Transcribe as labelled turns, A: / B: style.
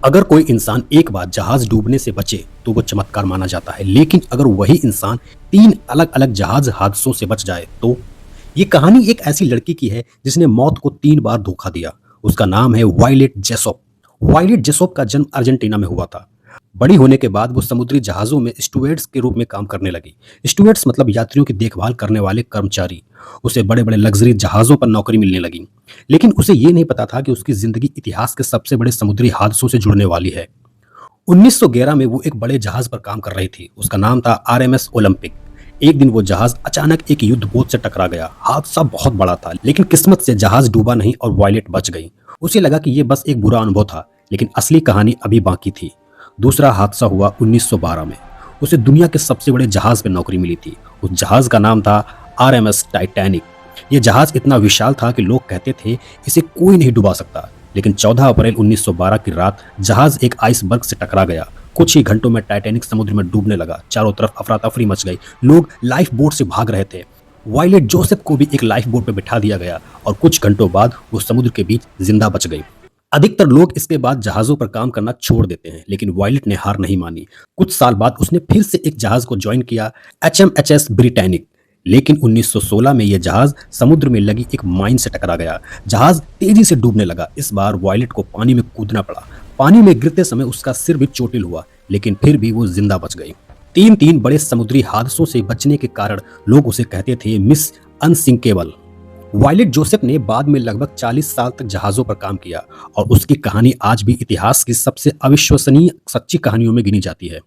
A: अगर कोई इंसान एक बार जहाज डूबने से बचे तो वो चमत्कार माना जाता है, लेकिन अगर वही इंसान 3 अलग-अलग जहाज हादसों से बच जाए तो? ये कहानी एक ऐसी लड़की की है जिसने मौत को 3 बार धोखा दिया। उसका नाम है वायलेट जेसॉप। वायलेट जेसॉप का जन्म अर्जेंटीना में हुआ था। बड़ी होने के बाद वो समुद्री जहाज़ों में स्टुअर्ड्स के रूप में काम करने लगी। स्टुअर्ड्स मतलब यात्रियों की देखभाल करने वाले कर्मचारी। उसे बड़े-बड़े लग्ज़री जहाज़ों पर नौकरी मिलने लगी। लेकिन उसे ये नहीं पता था कि उसकी ज़िंदगी इतिहास के सबसे बड़े समुद्री हादसों से जुड़ने वाली है। 1911 में वो एक बड़े जहाज़ पर काम कर रही थी। उसका नाम था आरएमएस ओलंपिक। एक दिन वो जहाज़ अचानक एक युद्धपोत से टकरा गया। हादसा बहुत बड़ा था, लेकिन किस्मत से जहाज़ डूबा नहीं और वायलेट बच गई। उसे लगा कि ये बस एक बुरा अनुभव था, लेकिन असली कहानी अभी बाकी थी। दूसरा हादसा हुआ 1912 में। उसे दुनिया के सबसे बड़े जहाज़ में नौकरी मिली थी। उस जहाज़ का नाम था आरएमएस टाइटैनिक। ये जहाज़ इतना विशाल था कि लोग कहते थे इसे कोई नहीं डुबा सकता। लेकिन 14 अप्रैल 1912 की रात जहाज़ एक आइसबर्ग से टकरा गया। कुछ ही घंटों में टाइटैनिक समुद्र में डूबने लगा। चारों तरफ अफरा तफरी मच गई। लोग लाइफ बोट से भाग रहे थे। वायलेट जोसेफ को भी एक लाइफ बोट में बिठा दिया गया और कुछ घंटों बाद वो समुद्र के बीच जिंदा बच गई। अधिकतर लोग इसके बाद जहाज़ों पर काम करना छोड़ देते हैं, लेकिन वायलेट ने हार नहीं मानी। कुछ साल बाद उसने फिर से एक जहाज़ को ज्वाइन किया, एचएमएचएस ब्रिटैनिक। लेकिन 1916 में यह जहाज़ समुद्र में लगी एक माइन से टकरा गया। जहाज़ तेजी से डूबने लगा। इस बार वायलेट को पानी में कूदना पड़ा। पानी में गिरते समय उसका सिर भी चोटिल हुआ, लेकिन फिर भी वो जिंदा बच गई। तीन बड़े समुद्री हादसों से बचने के कारण लोग उसे कहते थे मिस अनसिंकेबल। वायलेट जोसेफ ने बाद में लगभग 40 साल तक जहाज़ों पर काम किया और उसकी कहानी आज भी इतिहास की सबसे अविश्वसनीय सच्ची कहानियों में गिनी जाती है।